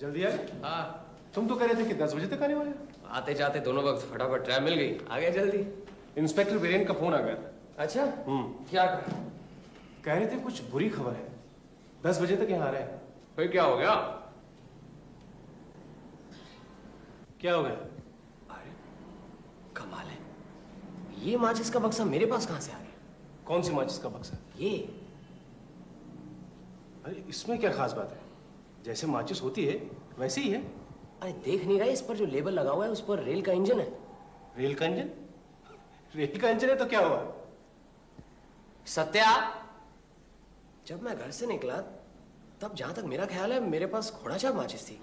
जल्दी आ गए? हाँ, तुम तो कह रहे थे कि 10 बजे तक आने वाले हो। आते जाते दोनों वक्त फटाफट ट्रैप मिल गई, आ गए जल्दी। इंस्पेक्टर वीरेन का फोन आ गया था। अच्छा, क्या कहा? कह रहे थे कुछ बुरी खबर है, 10 बजे तक यहाँ आ रहे हैं। फिर क्या हो गया? क्या हो गया? अरे कमाल है, ये माचिस का बक्सा मेरे पास कहां से आ गया? कौन सी माचिस का बक्सा? ये अरे इसमें क्या खास बात है, जैसे माचिस होती है वैसे ही है। अरे देख नहीं रहा, इस पर जो लेबल लगा हुआ है उस पर रेल का इंजन है। रेल का इंजन? रेल का इंजन है तो क्या हुआ? सत्या, जब मैं घर से निकला तब जहां तक मेरा ख्याल है मेरे पास घोड़ा छाप माचिस थी,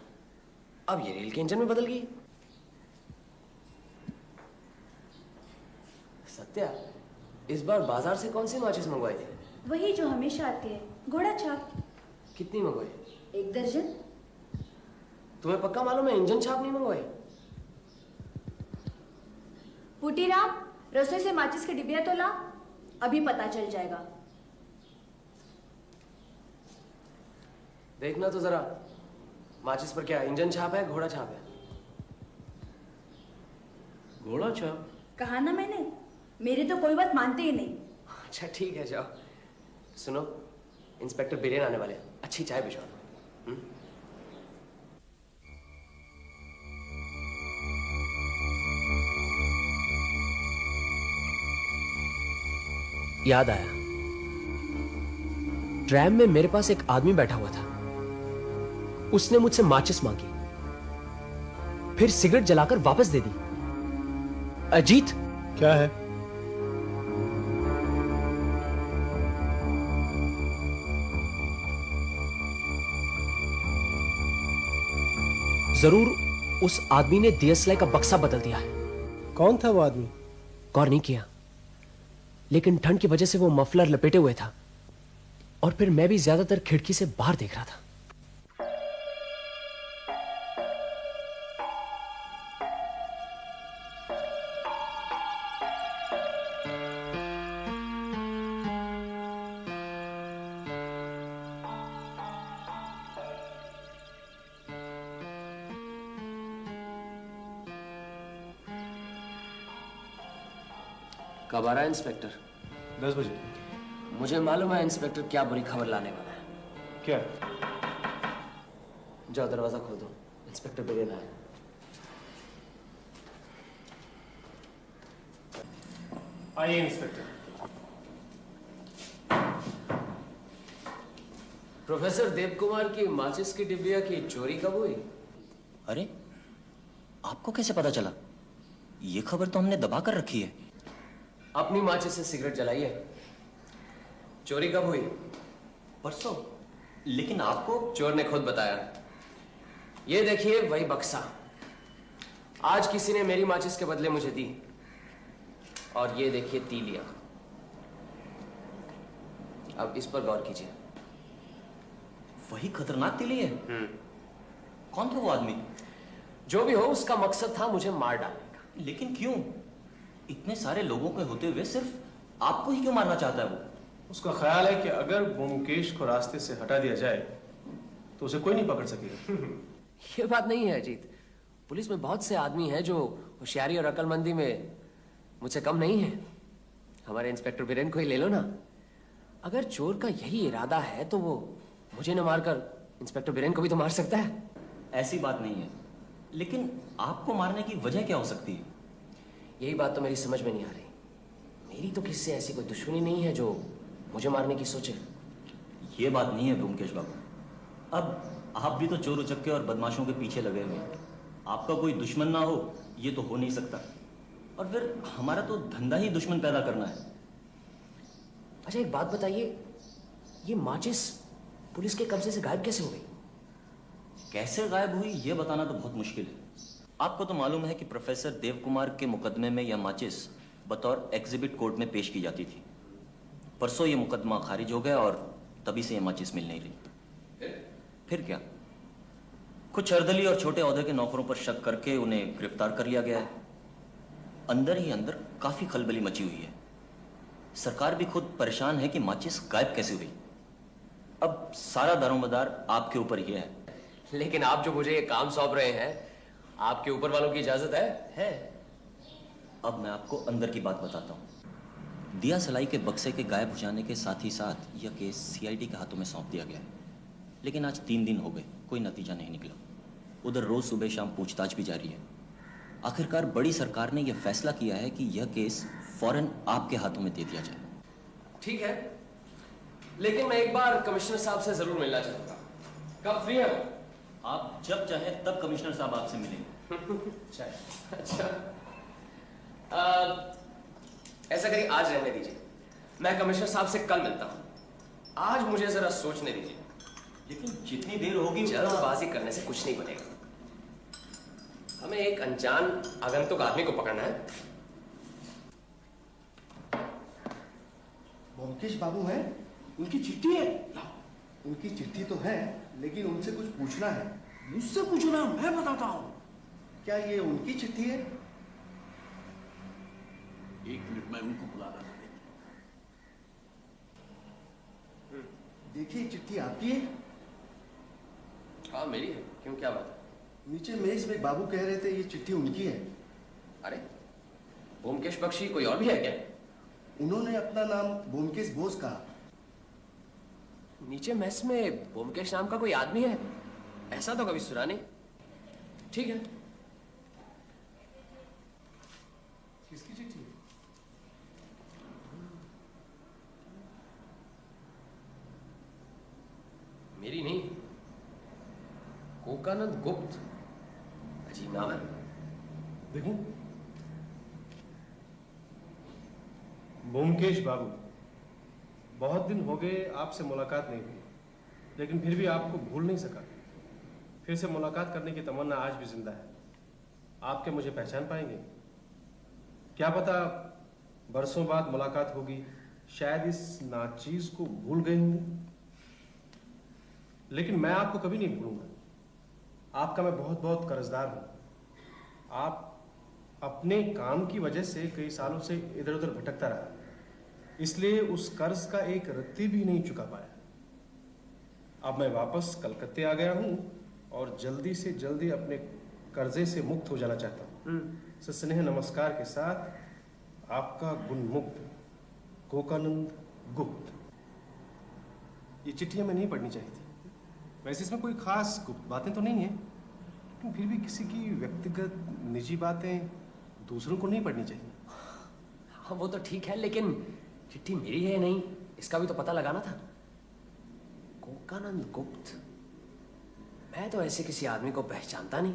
अब ये रेल के इंजन में बदल गई। सत्या, इस बार बाजार से कौन सी माचिस मंगवाई थी? वही जो हमेशा आती है, घोड़ा छाप। कितनी मंगवाई? 1 दर्जन। तुम्हें पक्का मालूम है इंजन छाप नहीं मंगवाई? पुटीराम, रसोई से माचिस के डिबिया तो ला, अभी पता चल जाएगा। देखना तो जरा, माचिस पर क्या इंजन छाप है घोड़ा छाप है? घोड़ा छाप? कहा ना मैंने, मेरी तो कोई बात मानते ही नहीं। अच्छा ठीक है, जाओ। सुनो, इंस्पेक्टर बिरेन आने वाले हैं, अच्छी चाय भिजवा दो। याद आया, ट्रैम में मेरे पास एक आदमी बैठा हुआ था, उसने मुझसे माचिस मांगी, फिर सिगरेट जलाकर वापस दे दी। अजीत, क्या है? जरूर उस आदमी ने डीएसएलआर का बक्सा बदल दिया है। कौन था वो आदमी? गौर नहीं किया, लेकिन ठंड की वजह से वो मफलर लपेटे हुए था, और फिर मैं भी ज्यादातर खिड़की से बाहर देख रहा था। कब आ रहा है इंस्पेक्टर? 10 बजे। मुझे मालूम है इंस्पेक्टर क्या बुरी खबर लाने वाला है। क्या? जाओ दरवाजा खोल दो, इंस्पेक्टर बिरेन आए। आइए इंस्पेक्टर। प्रोफेसर देव कुमार की माचिस की डिबिया की चोरी कब हुई? अरे, आपको कैसे पता चला? ये खबर तो हमने दबा कर रखी है। अपनी माचिस से सिगरेट जलाइए। चोरी कब हुई? परसों। लेकिन आपको? चोर ने खुद बताया। ये देखिए वही बक्सा, आज किसी ने मेरी माचिस के बदले मुझे दी, और ये देखिए तीलियां। अब इस पर गौर कीजिए। वही खतरनाक तीली है? कौन था वो आदमी? जो भी हो, उसका मकसद था मुझे मार डालने का। लेकिन क्यों? इतने सारे लोगों के होते हुए सिर्फ आपको ही क्यों मारना चाहता है वो? उसका ख्याल है कि अगर ब्योमकेश को रास्ते से हटा दिया जाए तो उसे कोई नहीं पकड़ सकेगा। ये बात नहीं है अजीत, पुलिस में बहुत से आदमी हैं जो होशियारी और अक्लमंदी में मुझसे कम नहीं है। हमारे इंस्पेक्टर बिरेन को ही ले लो ना। अगर चोर का यही इरादा है तो वो मुझे न मारकर इंस्पेक्टर बिरेन को भी तो मार सकता है। ऐसी बात नहीं है, लेकिन आपको मारने की वजह क्या हो सकती है? यही बात तो मेरी समझ में नहीं आ रही। मेरी तो किससे ऐसी कोई दुश्मनी नहीं है जो मुझे मारने की सोचे। ये बात नहीं है ब्योमकेश बाबू। अब आप भी तो चोर उचक्के और बदमाशों के पीछे लगे हुए हैं। आपका कोई दुश्मन ना हो ये तो हो नहीं सकता, और फिर हमारा तो धंधा ही दुश्मन पैदा करना है। अच्छा एक बात बताइए, ये माचिस पुलिस के कब्जे से गायब कैसे हो गई? कैसे गायब हुई ये बताना तो बहुत मुश्किल है। आपको तो मालूम है कि प्रोफेसर देव कुमार के मुकदमे में यह माचिस बतौर एग्जिबिट कोर्ट में पेश की जाती थी। परसों ये मुकदमा खारिज हो गया और तभी से ये माचिस मिल नहीं रही। फिर क्या, कुछ अर्दली और छोटे ओहदे के नौकरों पर शक करके उन्हें गिरफ्तार कर लिया गया है। अंदर ही अंदर काफी खलबली मची हुई है। सरकार भी खुद परेशान है कि माचिस गायब कैसे हुई। अब सारा दारोमदार आपके ऊपर ही है। लेकिन आप जो मुझे ये काम सौंप रहे हैं, आपके ऊपर वालों की इजाजत है? अब मैं आपको अंदर की बात बताता हूँ। दिया सलाई के बक्से के गायब हो जाने के साथ ही साथ यह केस सीआईडी के हाथों में सौंप दिया गया है, लेकिन आज 3 दिन हो गए, कोई नतीजा नहीं निकला। उधर रोज सुबह शाम पूछताछ भी जारी है। आखिरकार बड़ी सरकार ने यह फैसला किया है कि यह केस फौरन आपके हाथों में दे दिया जाए। ठीक है, लेकिन मैं एक बार कमिश्नर साहब से जरूर मिलना चाहूंगा। कब फ्री है? आप जब चाहें तब कमिश्नर साहब आपसे मिलेंगे। अच्छा, ऐसा करिए, आज रहने दीजिए, मैं कमिश्नर साहब से कल मिलता हूं। आज मुझे जरा सोचने दीजिए। लेकिन जितनी देर होगी जल्दबाजी करने से कुछ नहीं बनेगा। हमें एक अनजान आगंतुक आदमी को पकड़ना है। ब्योमकेश बाबू हैं? उनकी चिट्ठी है? उनकी चिट्ठी तो है, लेकिन उनसे कुछ पूछना है। मुझसे पूछना, मैं बताता हूँ। क्या ये उनकी चिट्ठी है? 1 मिनट में उनको बुला रहा हूँ। देखिए, चिट्ठी आपकी है? हाँ मेरी है। क्यों, क्या बात है? नीचे मेज में बाबू कह रहे थे ये चिट्ठी उनकी है। अरे, ब्योमकेश बख्शी कोई और भी है क्या? उन्होंने अपना नाम ब्योमकेश बोस कहा। नीचे मेस में ब्योमकेश नाम का कोई आदमी है? ऐसा तो कभी सुना नहीं। ठीक है। किसकी चिट्ठी है? मेरी नहीं, कोकानंद गुप्त। अजीब नाम है। देखूं? ब्योमकेश बाबू, बहुत दिन हो गए आपसे मुलाकात नहीं हुई, लेकिन फिर भी आपको भूल नहीं सका। फिर से मुलाकात करने की तमन्ना आज भी जिंदा है। आपके मुझे पहचान पाएंगे? क्या पता बरसों बाद मुलाकात होगी, शायद इस नाचीज को भूल गए होंगे, लेकिन मैं आपको कभी नहीं भूलूंगा। आपका मैं बहुत बहुत कर्जदार हूं। आप अपने काम की वजह से कई सालों से इधर उधर भटकता रहा, इसलिए उस कर्ज का एक रत्ती भी नहीं चुका पाया। अब मैं वापस कलकत्ते आ गया हूं और जल्दी से जल्दी अपने कर्जे से मुक्त हो जाना चाहता हूं। सस्नेह नमस्कार के साथ, आपका गुणमुग्ध कोकानंद गुप्त। ये चिट्ठी हमें नहीं पढ़नी चाहिए थी। वैसे इसमें कोई खास गुप्त बातें तो नहीं है, लेकिन फिर भी किसी की व्यक्तिगत निजी बातें दूसरों को नहीं पढ़नी चाहिए। हाँ वो तो ठीक है, लेकिन चिट्ठी मेरी है नहीं, इसका भी तो पता लगाना था। कोकानंद गुप्त, मैं तो ऐसे किसी आदमी को पहचानता नहीं,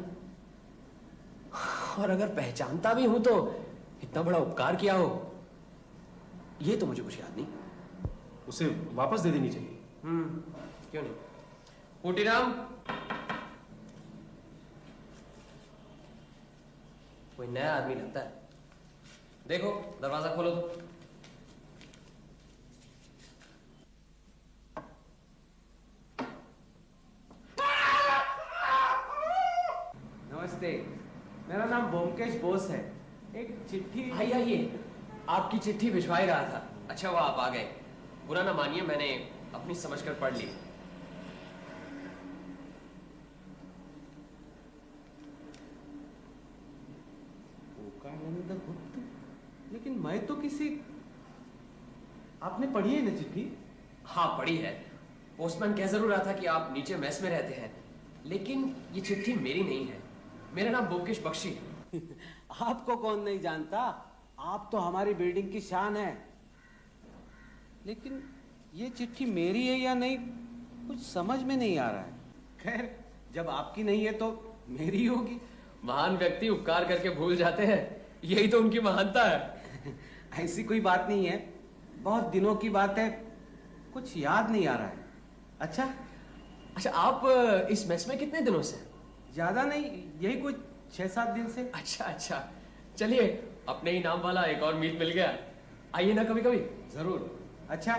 और अगर पहचानता भी हूं तो इतना बड़ा उपकार किया हो ये तो मुझे कुछ याद नहीं। उसे वापस दे देनी चाहिए। क्यों नहीं? कोटीराम, कोई नया आदमी लगता है। देखो, दरवाजा खोलो तो। नमस्ते, मेरा नाम ब्योमकेश बोस है। एक चिट्ठी। आइए, आपकी चिट्ठी भिजवा ही रहा था। अच्छा हुआ आप आ गए। बुरा ना मानिए, मैंने अपनी समझकर पढ़ ली। कोकानंद गुप्त, लेकिन मैं तो किसी। आपने पढ़ी है ना चिट्ठी? हाँ पढ़ी है। पोस्टमैन कह जरूर रहा था कि आप नीचे मेस में रहते हैं, लेकिन ये चिट्ठी मेरी नहीं है। मेरा नाम ब्योमकेश बख्शी। आपको कौन नहीं जानता, आप तो हमारी बिल्डिंग की शान है। लेकिन ये चिट्ठी मेरी है या नहीं, कुछ समझ में नहीं आ रहा है। खैर, जब आपकी नहीं है तो मेरी होगी। महान व्यक्ति उपकार करके भूल जाते हैं, यही तो उनकी महानता है। ऐसी कोई बात नहीं है, बहुत दिनों की बात है, कुछ याद नहीं आ रहा है। अच्छा, आप इस मेस में कितने दिनों से? ज्यादा नहीं, यही कुछ 6-7 दिन से। अच्छा, चलिए, अपने ही नाम वाला एक और मीत मिल गया। आइए ना कभी कभी। जरूर। अच्छा।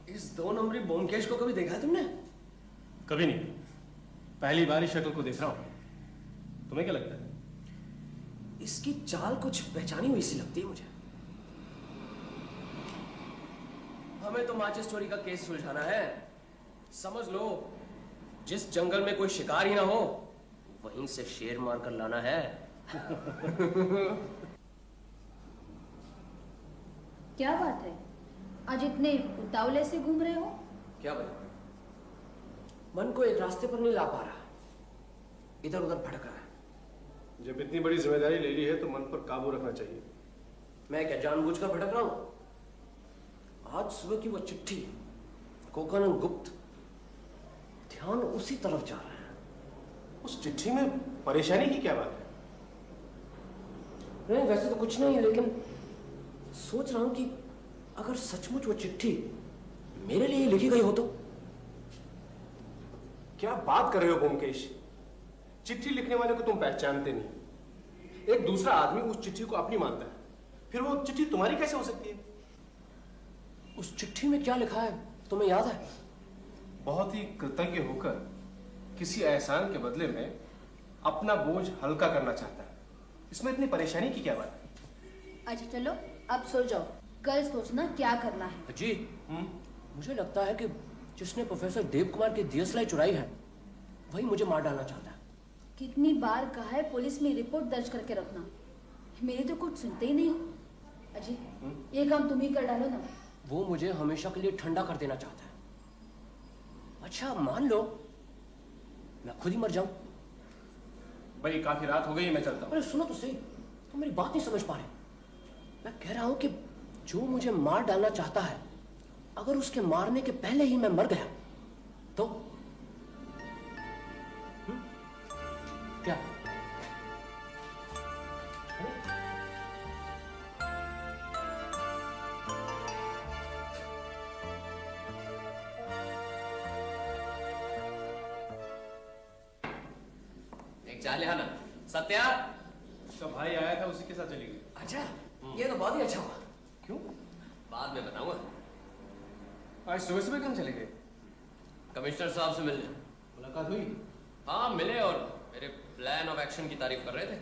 इस 2 नंबरी ब्योमकेश को कभी देखा है तुमने? कभी नहीं, पहली बार ही शक्ल को देख रहा हूं। तुम्हें क्या लगता है? इसकी चाल कुछ पहचानी हुई सी लगती है मुझे। हमें तो माचिस चोरी का केस सुलझाना है। समझ लो, जिस जंगल में कोई शिकार ही ना हो, वहीं से शेर मार कर लाना है। क्या बात है, आज इतने उतावले से घूम रहे हो? क्या बताऊं, मन को एक रास्ते पर नहीं ला पा रहा, इधर उधर भटक रहा है। जब इतनी बड़ी जिम्मेदारी ले ली है तो मन पर काबू रखना चाहिए। मैं क्या जानबूझकर भटक रहा हूं? आज सुबह की वो चिट्ठी, कोकानन गुप्त, ध्यान उसी तरफ जा रहा है। उस चिट्ठी में परेशानी की क्या बात है? नहीं, वैसे तो कुछ नहीं है, लेकिन सोच रहा हूं कि अगर सचमुच वो चिट्ठी मेरे लिए लिखी गई हो तो? क्या बात कर रहे हो ब्योमकेश? चिट्ठी लिखने वाले को तुम पहचानते नहीं। एक दूसरा आदमी उस चिट्ठी को अपनी मानता है, फिर वो चिट्ठी तुम्हारी कैसे हो सकती है? उस चिट्ठी में क्या लिखा है तुम्हें याद है? बहुत ही कृतज्ञ होकर किसी एहसान के बदले में अपना बोझ हल्का करना चाहता है। इसमें इतनी परेशानी की क्या बात है? अच्छा चलो, अब सो जाओ, कल सोचना क्या करना है। जी, मुझे लगता है कि जिसने प्रोफेसर देव कुमार की डीएसएलआर चुराई है, वही मुझे मार डालना चाहता है। कितनी बार कहा है पुलिस में रिपोर्ट दर्ज करके रखना, मेरी तो कुछ सुनते ही नहीं हो। अजी, ये काम तुम ही कर डालो ना। वो मुझे हमेशा के लिए ठंडा कर देना चाहता है। अच्छा, मान लो मैं खुद ही मर जाऊं। भाई काफी रात हो गई, मैं चलता हूँ। अरे सुनो तो सही, तुम मेरी बात नहीं समझ पा रहे। मैं कह रहा हूं कि जो मुझे मार डालना चाहता है, अगर उसके मारने के पहले ही मैं मर गया तो क्या? एक चाय ले आना। सत्या, उसका भाई आया था, उसी के साथ चली गई। अच्छा, ये तो बहुत ही अच्छा हुआ। क्यों? बाद में बताऊंगा। आज सुबह सुबह क्यों चले गए? कमिश्नर साहब से मिलने। मुलाकात हुई? हाँ, मिले और मेरे प्लान ऑफ एक्शन की तारीफ कर रहे थे।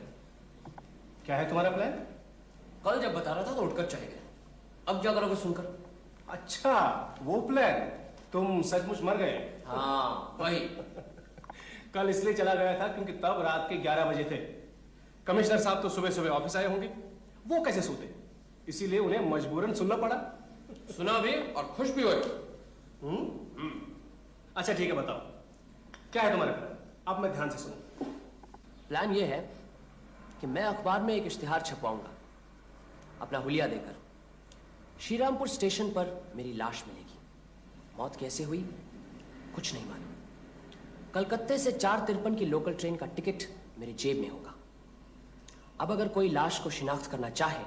क्या है तुम्हारा प्लान? कल जब बता रहा था तो उठकर चले गए। अब क्या करोगे सुनकर? अच्छा, वो प्लान। तुम सचमुच मर गए? हाँ, वही। कल इसलिए चला गया था क्योंकि तब रात के 11 बजे थे। कमिश्नर साहब तो सुबह सुबह ऑफिस आए होंगे, वो कैसे सोते? इसीलिए उन्हें मजबूरन सुनना पड़ा। सुना भी और खुश भी हुए। अच्छा ठीक है, बताओ क्या है तुम्हारा प्लान? अब मैं ध्यान से सुनूं। प्लान ये है कि मैं अखबार में एक इश्तिहार छपवाऊंगा, अपना हुलिया देकर। श्रीरामपुर स्टेशन पर मेरी लाश मिलेगी। मौत कैसे हुई कुछ नहीं मालूम। कलकत्ते से 4:53 की लोकल ट्रेन का टिकट मेरी जेब में होगा। अब अगर कोई लाश को शिनाख्त करना चाहे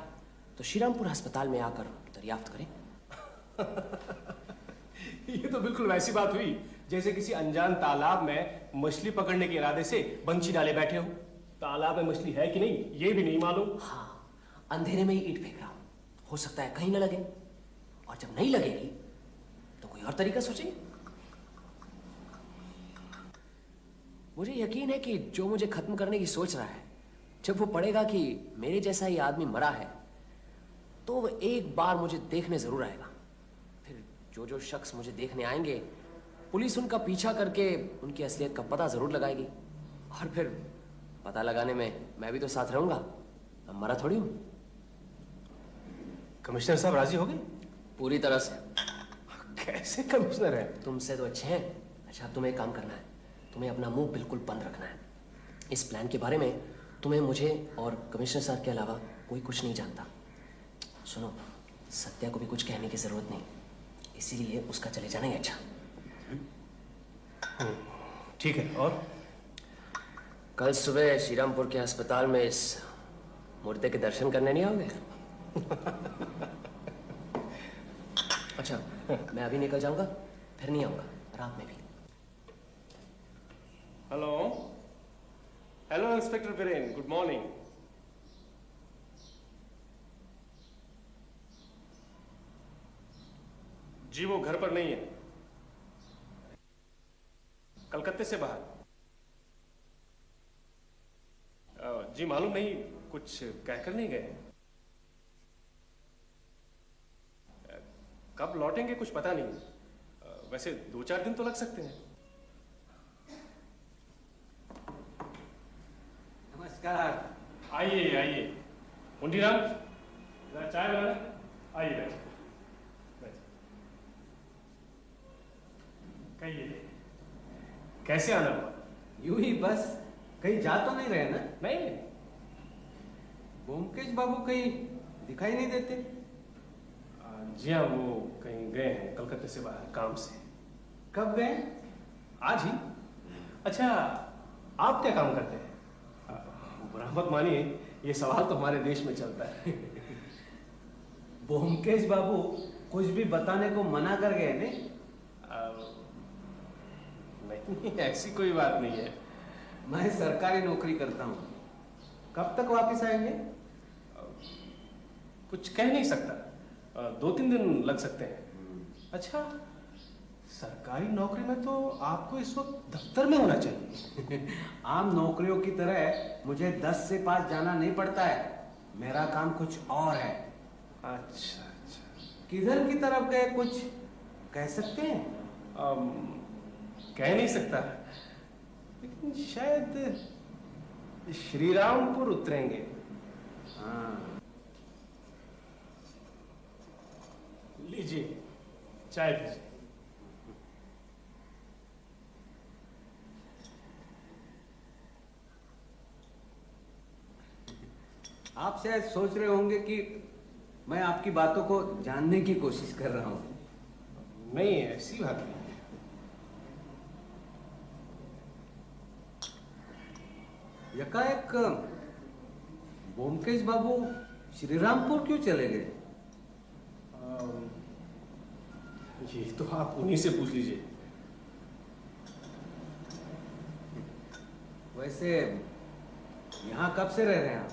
तो श्रीरामपुर अस्पताल में आकर दरियाफ्त करें। ये तो बिल्कुल वैसी बात हुई जैसे किसी अनजान तालाब में मछली पकड़ने के इरादे से बंशी डाले बैठे हो। तालाब में मछली है कि नहीं ये भी नहीं मालूम। हाँ, अंधेरे में ही ईंट फेंक रहा हूं, हो सकता है कहीं ना लगे, और जब नहीं लगेगी तो कोई और तरीका सोचेंगे। मुझे यकीन है कि जो मुझे खत्म करने की सोच रहा है, जब वो पढ़ेगा कि मेरे जैसा ही आदमी मरा है, तो वो एक बार मुझे देखने जरूर आएगा। फिर जो जो शख्स मुझे देखने आएंगे, पुलिस उनका पीछा करके उनकी असलियत का पता जरूर लगाएगी, और फिर पता लगाने में मैं भी तो साथ रहूंगा। अब मरा थोड़ी हूं। कमिश्नर साहब राजी हो गए? पूरी तरह से। कैसे कमिश्नर है? तुमसे तो अच्छे हैं। अच्छा, अब तुम्हें एक काम करना है, तुम्हें अपना मुंह बिल्कुल बंद रखना है। इस प्लान के बारे में तुम्हें, मुझे और कमिश्नर साहब के अलावा कोई कुछ नहीं जानता। सुनो, सत्या को भी कुछ कहने की जरूरत नहीं, इसीलिए उसका चले जाना ही अच्छा। ठीक है। और कल सुबह श्रीरामपुर के अस्पताल में इस मुर्दे के दर्शन करने नहीं आओगे? अच्छा, मैं अभी निकल जाऊंगा, फिर नहीं आऊंगा रात में भी। Hello hello inspector Biren, good morning. जी वो घर पर नहीं है, कलकत्ते से बाहर। जी मालूम नहीं, कुछ कहकर नहीं गए? कब लौटेंगे कुछ पता नहीं। वैसे 2-4 दिन तो लग सकते हैं। नमस्कार। आइए आइए। मुंडीराम, जरा चाय बनाना। आइए बैठिए। कहिए, कैसे आना हुआ? यूं ही बस, कहीं जा तो नहीं रहे ना? नहीं, ब्योमकेश बाबू कहीं दिखाई नहीं देते। जी हाँ, वो कहीं गए हैं कलकत्ते से बाहर काम से। कब गए? आज ही। अच्छा, आप क्या काम करते हैं? बुरा मत मानिए, ये सवाल तो हमारे देश में चलता है। ब्योमकेश बाबू कुछ भी बताने को मना कर गए नहीं? नहीं, ऐसी कोई बात नहीं है। मैं सरकारी नौकरी करता हूँ। कब तक वापस आएंगे? कुछ कह नहीं सकता। 2-3 दिन लग सकते हैं। अच्छा, सरकारी नौकरी में तो आपको इस वक्त दफ्तर में होना चाहिए। आम नौकरियों की तरह मुझे 10 से 5 जाना नहीं पड़ता है। मेरा काम कुछ और है। अच्छा अच्छा। किधर की तरफ गए, कुछ कह सकते हैं? कह नहीं सकता, लेकिन शायद श्रीरामपुर उतरेंगे। हाँ। लीजिए, चाय पीजिए। आप शायद सोच रहे होंगे कि मैं आपकी बातों को जानने की कोशिश कर रहा हूं। नहीं, ऐसी बात नहीं। यकाएक ब्योमकेश बाबू श्रीरामपुर क्यों चले गए? ये तो आप उन्हीं से पूछ लीजिए। वैसे यहाँ कब से रह रहे हैं आप?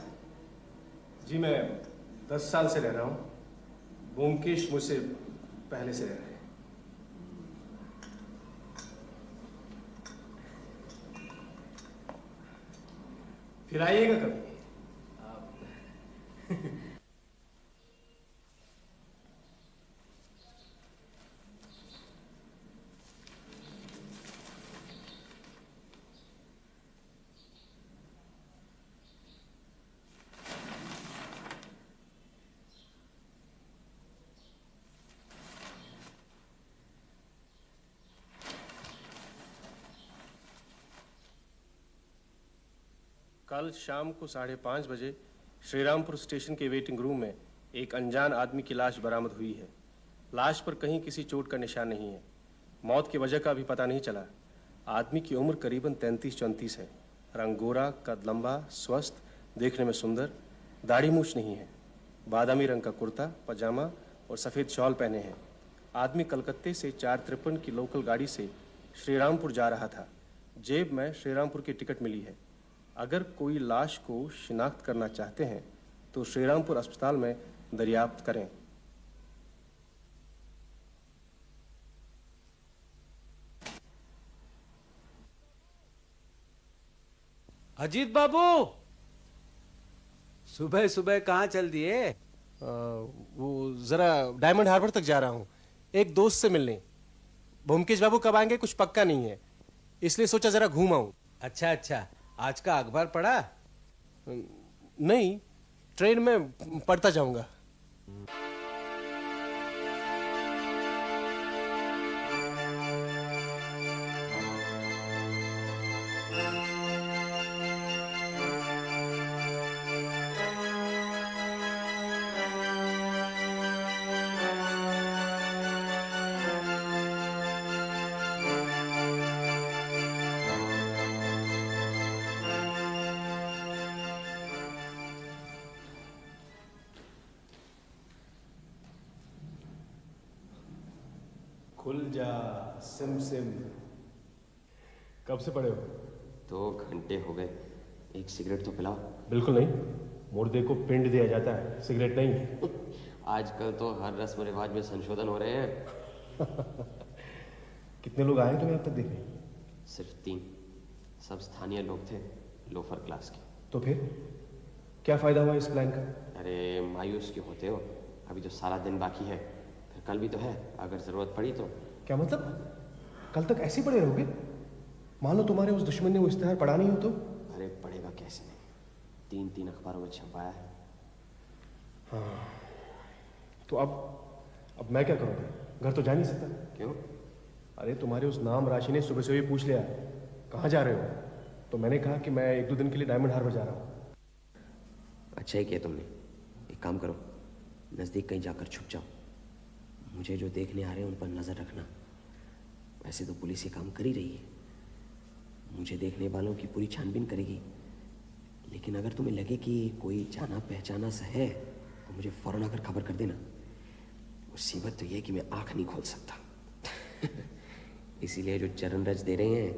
जी, मैं 10 साल से रह रहा हूँ। ब्योमकेश मुझसे पहले से रह रहे हैं। फिर आइएगा कभी। कल शाम को 5:30 बजे श्रीरामपुर स्टेशन के वेटिंग रूम में एक अनजान आदमी की लाश बरामद हुई है। लाश पर कहीं किसी चोट का निशान नहीं है। मौत की वजह का भी पता नहीं चला। आदमी की उम्र करीबन 33-34 है। रंग गोरा, कद लंबा, स्वस्थ, देखने में सुंदर। दाढ़ी मूछ नहीं है। बादामी रंग का कुर्ता पजामा और सफ़ेद शॉल पहने हैं। आदमी कलकत्ते से 453 की लोकल गाड़ी से श्रीरामपुर जा रहा था। जेब में श्रीरामपुर की टिकट मिली है। अगर कोई लाश को शिनाख्त करना चाहते हैं तो श्रीरामपुर अस्पताल में दरियाफ्त करें। अजीत बाबू, सुबह सुबह कहाँ चल दिए? वो जरा डायमंड हार्बर तक जा रहा हूँ, एक दोस्त से मिलने। ब्योमकेश बाबू कब आएंगे कुछ पक्का नहीं है, इसलिए सोचा जरा घूम आऊं। अच्छा अच्छा, आज का अखबार पढ़ा? नहीं, ट्रेन में पढ़ता जाऊंगा। खुल जा सिम सिम। कब से पड़े हो? 2 घंटे हो गए, एक सिगरेट तो पिलाओ। बिल्कुल नहीं, मुर्दे को पिंड दिया जाता है, सिगरेट नहीं। आजकल तो हर रस्म रिवाज में संशोधन हो रहे हैं। कितने लोग आए तुम्हें अब तक देखने? सिर्फ 3, सब स्थानीय लोग थे, लोफर क्लास के। तो फिर क्या फायदा हुआ इस प्लान का? अरे मायूस क्यों होते हो? अभी तो सारा दिन बाकी है, फिर कल भी तो है, अगर ज़रूरत पड़ी तो। क्या मतलब? कल तक ऐसे ही पड़े रहोगे? मान लो तुम्हारे उस दुश्मन ने वो इश्तेहार पढ़ा नहीं हो तो? अरे पढ़ेगा कैसे नहीं, 3 अखबारों में छपाया है। हाँ, तो अब मैं क्या करूँगा? घर तो जा नहीं सकता। क्यों? अरे तुम्हारे उस नाम राशि ने सुबह से ही पूछ लिया कहाँ जा रहे हो, तो मैंने कहा कि मैं 1-2 दिन के लिए डायमंड हार्बर जा रहा हूँ। अच्छा ही किया तुमने। एक काम करो, नज़दीक कहीं जाकर छुप जाओ। मुझे जो देखने आ रहे हैं उन पर नज़र रखना। वैसे तो पुलिस ये काम कर ही रही है, मुझे देखने वालों की पूरी छानबीन करेगी। लेकिन अगर तुम्हें लगे कि कोई जाना पहचाना सा है तो मुझे फ़ौरन आकर खबर कर देना। मुसीबत तो ये है कि मैं आँख नहीं खोल सकता इसीलिए जो चरण रज दे रहे हैं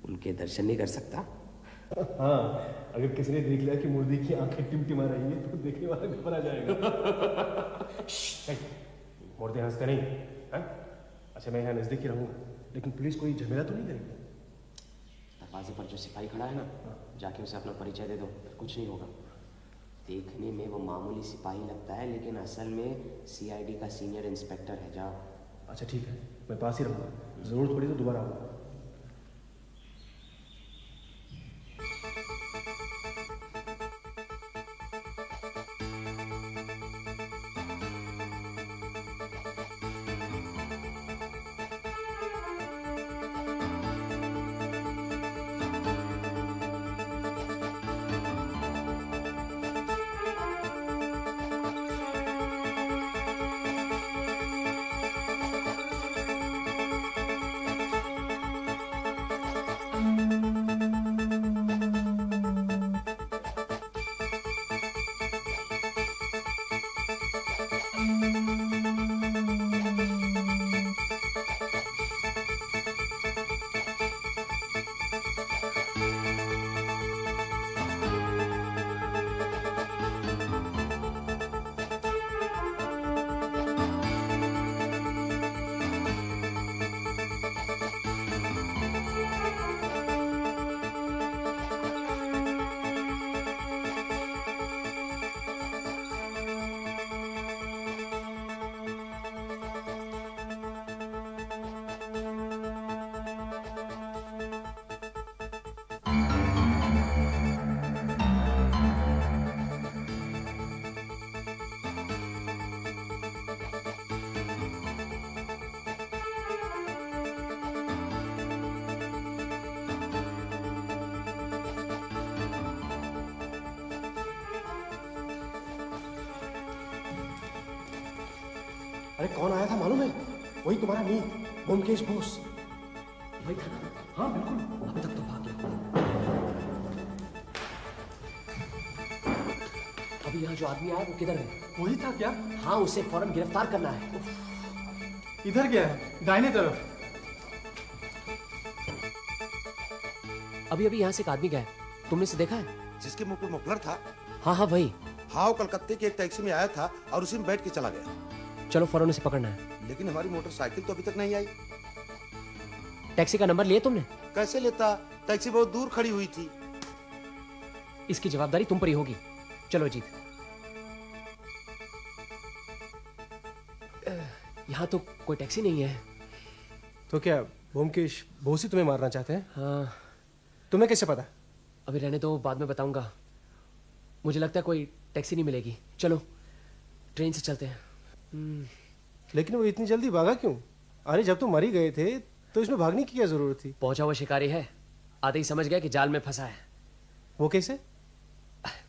उनके दर्शन नहीं कर सकता। हाँ, अगर किसी ने देख लिया कि मुर्दी की आंखें टिमटिमा रही है तो देखने वाला घबरा जाएगा। मुर्दे हंसते नहीं हैं? अच्छा, मैं यहाँ नज़दीक ही रहूँगा, लेकिन पुलिस कोई झमेला तो नहीं करेगी? दरवाजे पर जो सिपाही खड़ा है ना, जाके उसे अपना परिचय दे दो, फिर कुछ नहीं होगा। देखने में वो मामूली सिपाही लगता है, लेकिन असल में सीआईडी का सीनियर इंस्पेक्टर है। जाओ। अच्छा ठीक है, मैं पास ही रहूँगा, ज़रूरत पड़ी तो दोबारा आऊँगा। अरे कौन आया था मालूम है? वही तुम्हारा मीत, ब्योमकेश बोस। वही था ना? हाँ बिल्कुल। अभी तक तो भाग गया। अभी यहाँ जो आदमी आया वो किधर है? वही था क्या? हाँ, उसे फौरन गिरफ्तार करना है। इधर गया है, दाहिने तरफ। अभी अभी यहाँ से एक आदमी गया है, तुमने इसे देखा है? जिसके मुंह पे मफलर था? हाँ हाँ वही। हाँ, वो कलकत्ते की एक टैक्सी में आया था और उसी में बैठ के चला गया। चलो फौरन उसे पकड़ना है। लेकिन हमारी मोटरसाइकिल तो अभी तक नहीं आई। टैक्सी का नंबर लिया तुमने? कैसे लेता, टैक्सी बहुत दूर खड़ी हुई थी। इसकी जवाबदारी तुम पर ही होगी। चलो जीत। यहाँ तो कोई टैक्सी नहीं है। तो क्या ब्योमकेश बोस ही तुम्हें मारना चाहते हैं? हाँ। तुम्हें कैसे पता? अभी रहने दो, बाद में बताऊंगा। मुझे लगता है कोई टैक्सी नहीं मिलेगी। चलो ट्रेन से चलते हैं। लेकिन वो इतनी जल्दी भागा क्यों? अरे जब तुम मर ही गए थे तो इसमें भागने की क्या जरूरत थी? पहुंचा हुआ शिकारी है, आते ही समझ गया कि जाल में फंसा है। वो कैसे?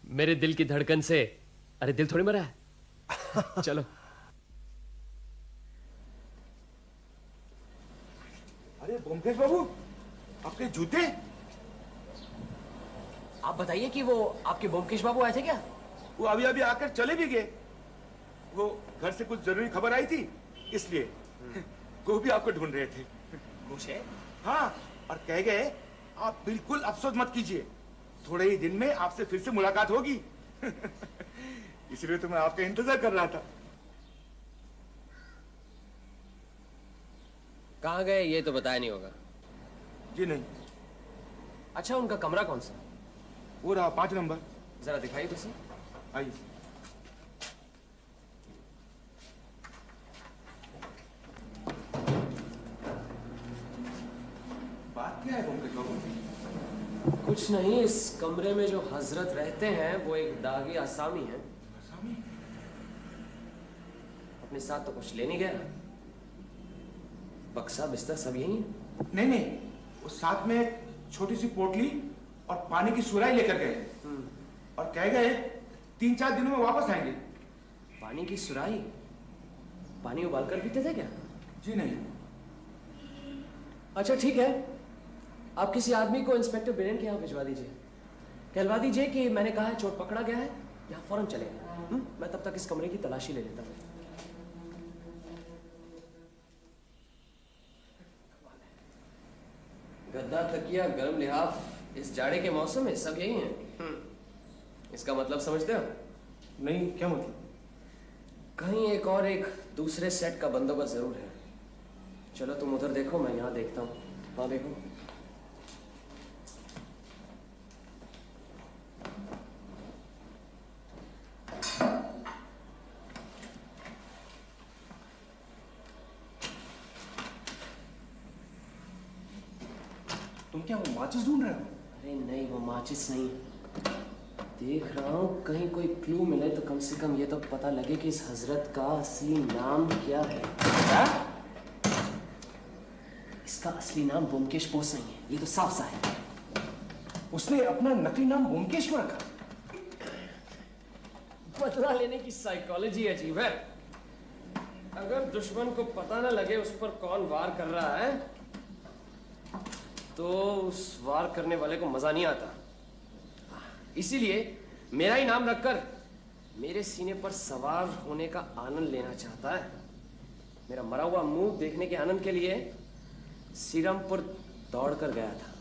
मेरे दिल की धड़कन से। अरे दिल थोड़ी मरा है। चलो। अरे ब्योमकेश बाबू, आपके जूते? आप बताइए कि वो आपके ब्योमकेश बाबू आए थे क्या? वो अभी अभी आकर चले भी गए। वो घर से कुछ जरूरी खबर आई थी, इसलिए वो भी आपको ढूंढ रहे थे। मुझे? हाँ, और कह गए आप बिल्कुल अफसोस मत कीजिए, थोड़े ही दिन में आपसे फिर से मुलाकात होगी। इसलिए तो मैं आपका इंतजार कर रहा था। कहाँ गए ये तो बताया नहीं होगा। जी नहीं। अच्छा, उनका कमरा कौन सा? वो रहा 5 नंबर। जरा दिखाइए तो सही। आइए। बात क्या है मुमकिन बाबू? कुछ नहीं, इस कमरे में जो हजरत रहते हैं वो एक दागी आसामी है। आसामी? अपने साथ तो कुछ ले नहीं गया, बक्सा बिस्तर सब यही है। नहीं नहीं, वो साथ में एक छोटी सी पोटली और पानी की सुराही लेकर गए और कह गए 3-4 दिनों में वापस आएंगे। पानी की सुराही? पानी उबालकर पीते थे क्या? जी नहीं। अच्छा ठीक है, आप किसी आदमी को इंस्पेक्टर बिरेन के यहाँ भिजवा दीजिए, कहलवा दीजिए कि मैंने कहा है चोट पकड़ा गया है, यहाँ फौरन चलेगा। मैं तब तक इस कमरे की तलाशी ले लेता हूँ। गद्दा, तकिया, गर्म लिहाफ इस जाड़े के मौसम में सब यही हैं। इसका मतलब समझते हो? नहीं, क्या मतलब? कहीं एक दूसरे सेट का बंदोबस्त जरूर है। चलो तुम उधर देखो, मैं यहाँ देखता हूँ। वहाँ देखो। तुम क्या वो माचिस ढूंढ रहे हो? अरे नहीं, वो माचिस नहीं। देख रहा हूँ कहीं कोई क्लू मिले तो कम से कम ये तो पता लगे कि इस हजरत का असली नाम क्या है। इसका असली नाम ब्योमकेश बोस नहीं है, ये तो साफ सा है। उसने अपना नकली नाम ब्योमकेश क्यों रखा? बदला लेने की साइकोलॉजी अजीब है। अगर दुश्मन को पता ना लगे उस पर कौन वार कर रहा है तो उस वार करने वाले को मजा नहीं आता। इसीलिए मेरा ही नाम रखकर मेरे सीने पर सवार होने का आनंद लेना चाहता है। मेरा मरा हुआ मुंह देखने के आनंद के लिए सीरमपुर दौड़कर गया था।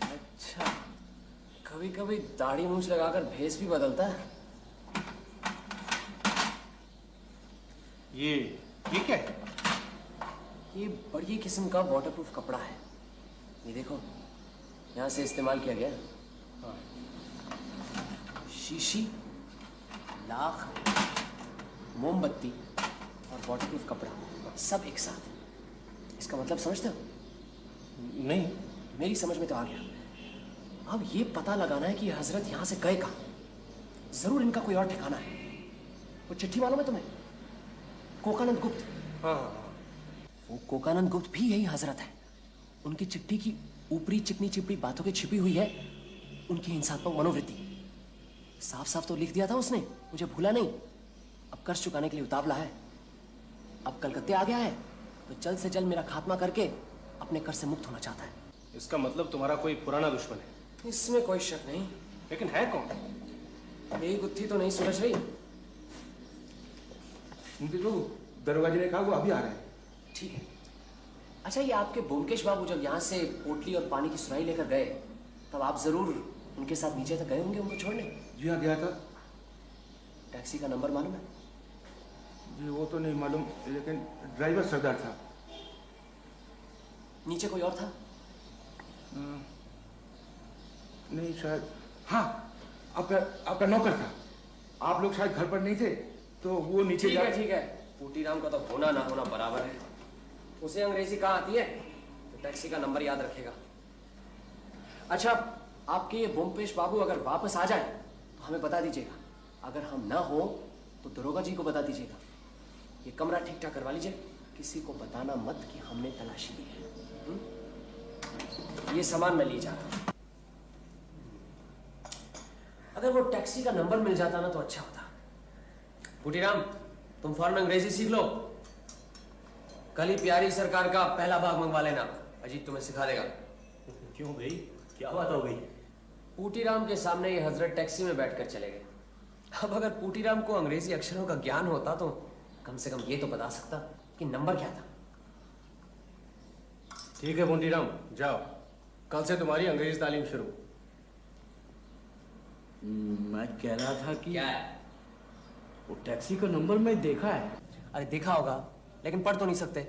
अच्छा, कभी कभी दाढ़ी मूंछ लगाकर भेस भी बदलता है। ये क्या है? ये बड़ी किस्म का वाटरप्रूफ कपड़ा है। ये देखो, यहाँ से इस्तेमाल किया गया। शीशी, लाख, मोमबत्ती और वाटरप्रूफ कपड़ा सब एक साथ। इसका मतलब समझते हो? नहीं। मेरी समझ में तो आ गया। अब ये पता लगाना है कि ये हजरत यहाँ से गए कहाँ। जरूर इनका कोई और ठिकाना है। वो चिट्ठी मालूम है तुम्हें? कोकानंद गुप्त। हाँ हाँ हाँ। वो कोकानंद गुप्त भी यही हजरत है। उनकी चिट्ठी की ऊपरी चिकनी चिपड़ी बातों के छिपी हुई है उनकी हिंसात्मक मनोवृत्ति। साफ साफ तो लिख दिया था उसने, मुझे भूला नहीं। अब कर्ज चुकाने के लिए उतावला है। अब कलकत्ते आ गया है तो जल्द से जल्द मेरा खात्मा करके अपने कर्ज से मुक्त होना चाहता है। इसका मतलब तुम्हारा कोई पुराना दुश्मन है? इसमें कोई शक नहीं। लेकिन है कौन? यही गुत्थी तो नहीं सुलझ रही। मुमकिन बाबू, दरोगाजी ने कहा वो अभी आ रहे हैं। ठीक है। अच्छा, ये आपके ब्योमकेश बाबू जब यहाँ से पोटली और पानी की सुराही लेकर गए तब आप जरूर उनके साथ नीचे तक गए होंगे उनको छोड़ने? जी हाँ, गया था। टैक्सी का नंबर मालूम है? जी वो तो नहीं मालूम, लेकिन ड्राइवर सरदार था। नीचे कोई और था? नहीं शायद, हाँ आपका नौकर था। आप लोग शायद घर पर नहीं थे तो वो नीचे ठीक है ठीक है। पूटीराम का तो होना ना होना बराबर है। उसे अंग्रेजी कहाँ आती है तो टैक्सी का नंबर याद रखेगा। अच्छा, आपके ये ब्योमकेश बाबू अगर वापस आ जाए तो हमें बता दीजिएगा। अगर हम ना हो तो दरोगा जी को बता दीजिएगा। ये कमरा ठीक ठाक करवा लीजिए। किसी को बताना मत कि हमने तलाशी ली है। ये सामान मैं ले जा रहा हूं। अगर वो टैक्सी का नंबर मिल जाता ना तो अच्छा होता। पूटीराम, तुम फौरन अंग्रेजी सीख लो। कल ही प्यारी सरकार का पहला भाग मंगवा लेना, अजीत तुम्हें सिखा देगा। क्यों भाई, क्या बात हो गई? पूटीराम के सामने ये हजरत टैक्सी में बैठकर चले गए। अब अगर पूटीराम को अंग्रेजी अक्षरों का ज्ञान होता तो कम से कम ये तो बता सकता कि नंबर क्या था। ठीक है पूटीराम, जाओ। कल से तुम्हारी अंग्रेजी तालीम शुरू। मैं कह रहा था कि क्या है? वो टैक्सी का नंबर मैं देखा है। अरे देखा होगा लेकिन पढ़ तो नहीं सकते।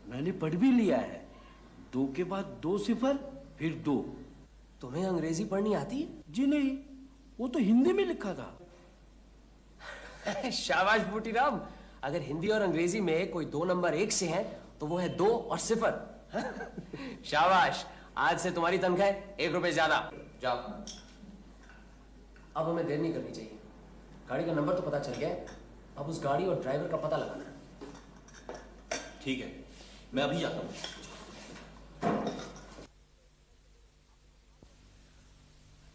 मैंने पढ़ भी लिया है। 2 के बाद 2 सिफर फिर 2। तुम्हें अंग्रेजी पढ़नी आती जी नहीं, वो तो हिंदी में लिखा था। है? शाबाश बूटीराम, अगर हिंदी और अंग्रेजी में कोई 2 नंबर 1 से है तो वो है 2 और 0। शाबाश, आज से तुम्हारी तनख्वाह 1 रुपए ज्यादा। जाओ। अब हमें देर नहीं करनी चाहिए। गाड़ी का नंबर तो पता चल गया है, अब उस गाड़ी और ड्राइवर का पता लगाना है। ठीक है, मैं अभी जाता हूँ।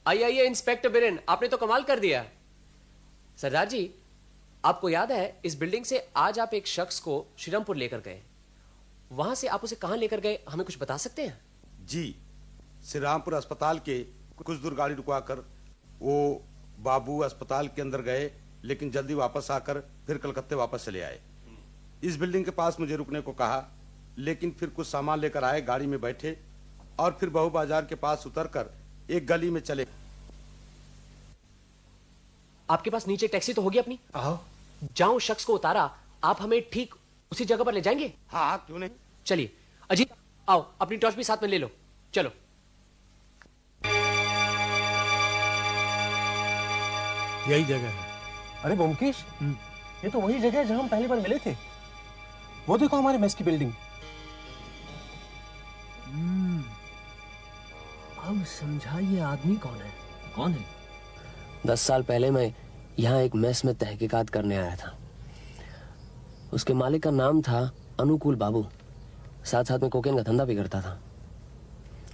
आइए आइए इंस्पेक्टर बिरेन, आपने तो कमाल कर दिया। सरदार जी, आपको याद है इस बिल्डिंग से आज आप एक शख्स को श्रीरामपुर लेकर गए, वहां से आप उसे कहां लेकर गए, हमें कुछ बता सकते हैं? जी, श्री रामपुर अस्पताल के कुछ दूर गाड़ी रुकवाकर वो बाबू अस्पताल के अंदर गए, लेकिन जल्दी वापस आकर फिर कलकत्ते वापस चले आए। इस बिल्डिंग के पास मुझे रुकने को कहा, लेकिन फिर कुछ सामान लेकर आए, गाड़ी में बैठे और फिर बहू बाजार के पास उतरकर एक गली में चले। आपके पास नीचे टैक्सी तो होगी अपनी? आओ। जहां उस शख्स को उतारा, आप हमें ठीक उसी जगह पर ले जाएंगे? हाँ, क्यों नहीं। चलिए अजीत, आओ अपनी टॉर्च भी साथ में ले लो, चलो। यही जगह है। अरे ब्योमकेश, ये तो वही जगह है जहां हम पहली बार मिले थे। वो देखो हमारे मेस की बिल्डिंग। अब समझा ये आदमी कौन है। कौन है? 10 साल पहले मैं यहाँ एक मेस में तहकीकात करने आया था। उसके मालिक का नाम था अनुकूल बाबू, साथ साथ में कोकेन का धंधा भी करता था।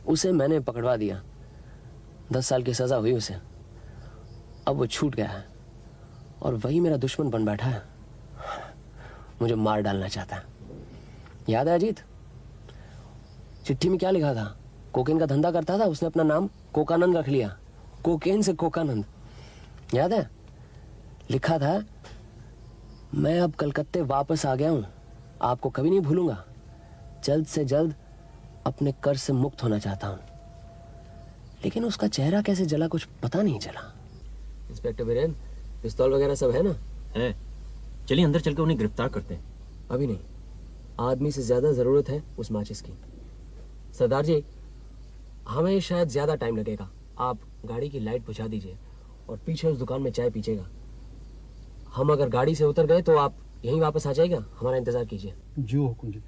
उसे मैंने पकड़वा दिया, 10 साल की सजा हुई उसे। अब वो छूट गया है और वही मेरा दुश्मन बन बैठा है, मुझे मार डालना चाहता है। याद है अजीत, चिट्ठी में क्या लिखा था? कोकेन का धंधा करता था, उसने अपना नाम कोकानंद रख लिया, कोकेन से कोकानंद। याद है? लिखा था, मैं अब कलकत्ते वापस आ गया हूं, आपको कभी नहीं भूलूंगा, जल्द से जल्द अपने कर्ज से मुक्त होना चाहता हूं। लेकिन उसका चेहरा कैसे जला, कुछ पता नहीं चला। इंस्पेक्टर बिरेन, पिस्तौल वगैरह सब है ना? है। चलिए अंदर चलकर उन्हें गिरफ्तार करते हैं। अभी नहीं, आदमी से ज्यादा जरूरत है उस माचिस की। सरदार जी, हमें शायद ज्यादा टाइम लगेगा, आप गाड़ी की लाइट बुझा दीजिए और पीछे उस दुकान में चाय पीजिएगा। हम अगर गाड़ी से उतर गए तो आप यहीं वापस आ जाएगा, हमारा इंतजार कीजिए। जी हुकुम जी।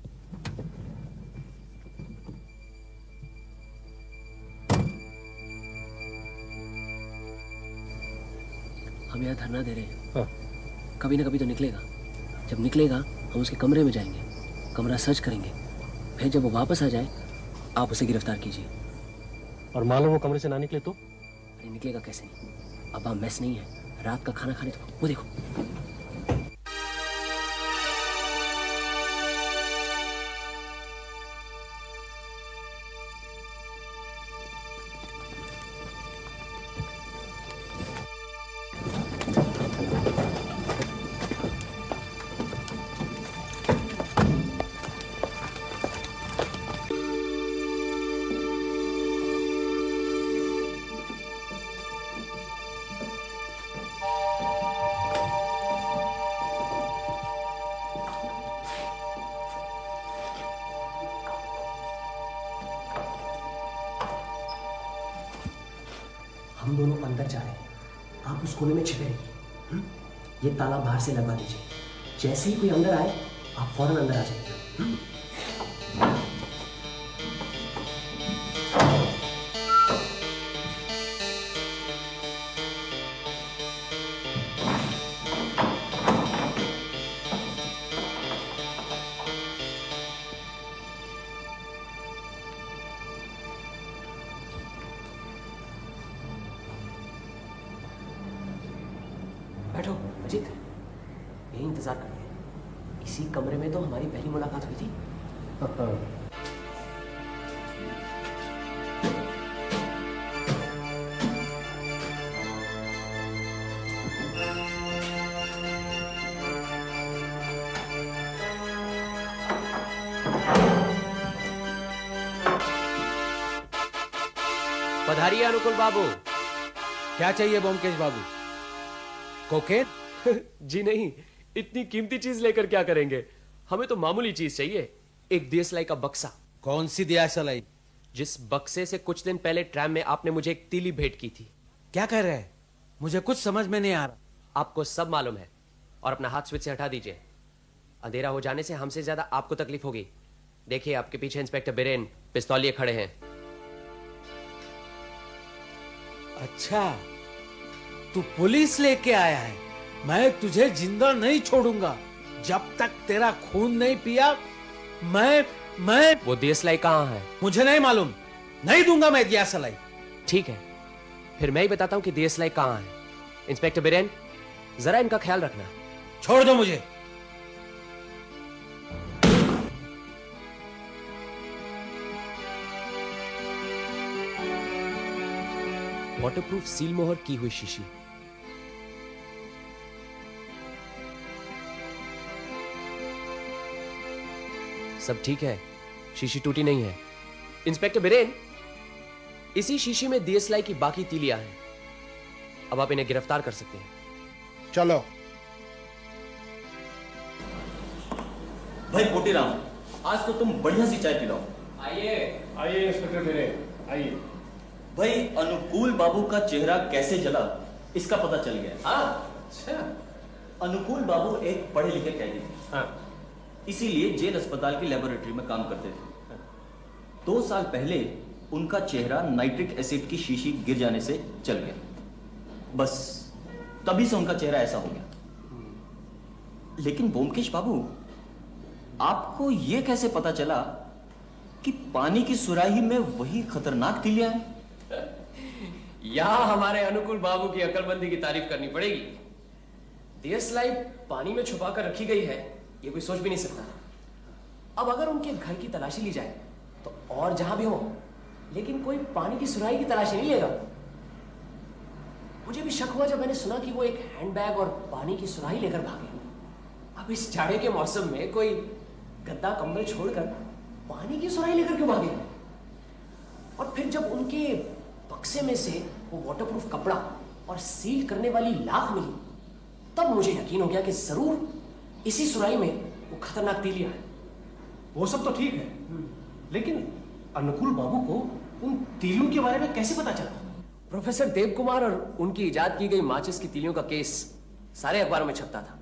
हम यहाँ धरना दे रहे हैं, हाँ। कभी ना कभी तो निकलेगा। जब निकलेगा हम उसके कमरे में जाएंगे, कमरा सर्च करेंगे, फिर जब वो वापस आ जाए आप उसे गिरफ्तार कीजिए। और मान लो वो कमरे से ना निकले तो? अरे निकलेगा कैसे नहीं, अब आप मेस नहीं है, रात का खाना खाने तो वो देखो। हम दोनों अंदर जा रहे हैं, आप उस कोने में छिपे रहिए। ये ताला बाहर से लगा दीजिए, जैसे ही कोई अंदर आए आप फौरन अंदर आ जाइए। बैठो अजीत, यही इंतजार करते हैं। इसी कमरे में तो हमारी पहली मुलाकात हुई थी। पधारिए अनुकूल बाबू। क्या चाहिए ब्योमकेश बाबू? कोकेन? जी नहीं, इतनी कीमती चीज लेकर क्या करेंगे, हमें तो मामूली चीज चाहिए। एक दियसलाई का बक्सा। कौन सी दियासलाई? जिस बक्से से कुछ दिन पहले ट्रैम में आपने मुझे एक तीली भेंट की थी। क्या कह रहे हैं? मुझे कुछ समझ में नहीं आ रहा। आपको सब मालूम है, और अपना हाथ स्विच से हटा दीजिए। अंधेरा हो जाने से हमसे ज्यादा आपको तकलीफ होगी। देखिए, आपके पीछे इंस्पेक्टर बिरेन पिस्तौल लिए खड़े हैं। अच्छा, तू पुलिस लेके आया है। मैं तुझे जिंदा नहीं छोड़ूंगा जब तक तेरा खून नहीं पिया। मैं वो दियसलाई कहाँ है? मुझे नहीं मालूम, नहीं दूंगा मैं दियासलाई। ठीक है, फिर मैं ही बताता हूं कि दियसलाई कहाँ है। इंस्पेक्टर बिरेन, जरा इनका ख्याल रखना। छोड़ दो मुझे। वाटरप्रूफ सील मोहर की हुई शीशी। सब ठीक है, शीशी टूटी नहीं है। इंस्पेक्टर बिरेन, इसी शीशी में दियसलाई की बाकी तीलियां हैं। अब आप इन्हें गिरफ्तार कर सकते हैं। चलो। भाई कोटीराम, आज तो तुम बढ़िया सी चाय पिलाओ। आइए। आइए इंस्पेक्टर बिरेन, आइए। भाई अनुकूल बाबू का चेहरा कैसे जला इसका पता चल गया। हाँ, अच्छा। अनुकूल बाबू एक पढ़े लिखे कैदी थे। हाँ। इसीलिए जेल अस्पताल की लेबोरेटरी में काम करते थे। 2 साल पहले उनका चेहरा नाइट्रिक एसिड की शीशी गिर जाने से चल गया। बस तभी से उनका चेहरा ऐसा हो गया। लेकिन ब्योमकेश बाबू, आपको यह कैसे पता चला कि पानी की सुराही में वही खतरनाक तीलियां हैं? यहां हमारे अनुकूल बाबू की अकलमंदी की तारीफ करनी पड़ेगी। दियसलाई पानी में छुपा कर रखी गई है, ये कोई सोच भी नहीं सकता। अब अगर उनके घर की तलाशी ली जाए तो और जहां भी हो, लेकिन कोई पानी की सुराही की तलाशी नहीं लेगा। मुझे भी शक हुआ जब मैंने सुना कि वो एक हैंडबैग और पानी की सुराही लेकर भागे। अब इस जाड़े के मौसम में कोई गद्दा कंबल छोड़कर पानी की सुराही लेकर क्यों भागे? और फिर जब उनके बक्से में से वो वाटरप्रूफ कपड़ा और सील करने वाली लाख मिली, तब मुझे यकीन हो गया कि जरूर इसी सुराही में वो खतरनाक तीलियां हैं। वो सब तो ठीक है, लेकिन अनुकूल बाबू को उन तीलियों के बारे में कैसे पता चला? प्रोफेसर देव कुमार और उनकी इजाद की गई माचिस की तीलियों का केस सारे अखबारों में छपता था।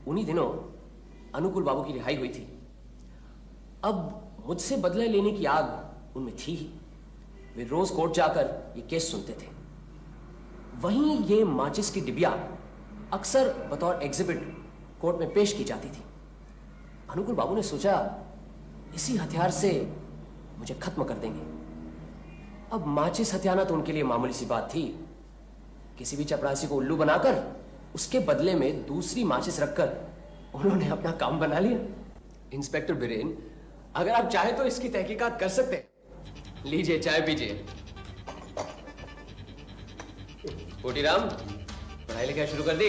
उन्हीं दिनों अनुकूल बाबू की रिहाई हुई थी। अब मुझसे बदला लेने की आग उनमें थी ही। वे रोज कोर्ट जाकर ये केस सुनते थे। वहीं ये माचिस की डिबिया अक्सर बतौर एग्जिबिट कोर्ट में पेश की जाती थी। अनुकूल बाबू ने सोचा इसी हथियार से मुझे खत्म कर देंगे। अब माचिस हथियाना तो उनके लिए मामूली सी बात थी। किसी भी चपरासी को उल्लू बनाकर उसके बदले में दूसरी माचिस रखकर उन्होंने अपना काम बना लिया। इंस्पेक्टर बिरेन, अगर आप चाहे तो इसकी तहकीकात कर सकते हैं। लीजिए, चाय पीजिए। कोटीराम, पढ़ाई लिखाई शुरू कर दी?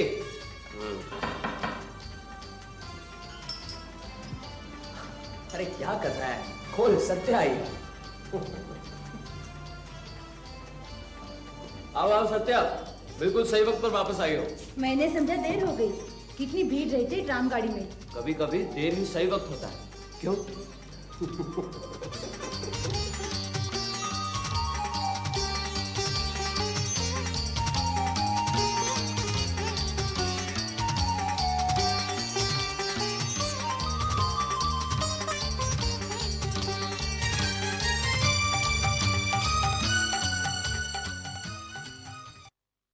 अरे क्या कर रहा है? खोल, सत्य आई। आओ सत्या, बिल्कुल सही वक्त पर वापस आई हो। मैंने समझा देर हो गई। कितनी भीड़ रही थी ट्राम गाड़ी में। कभी कभी देर ही सही वक्त होता है। क्यों?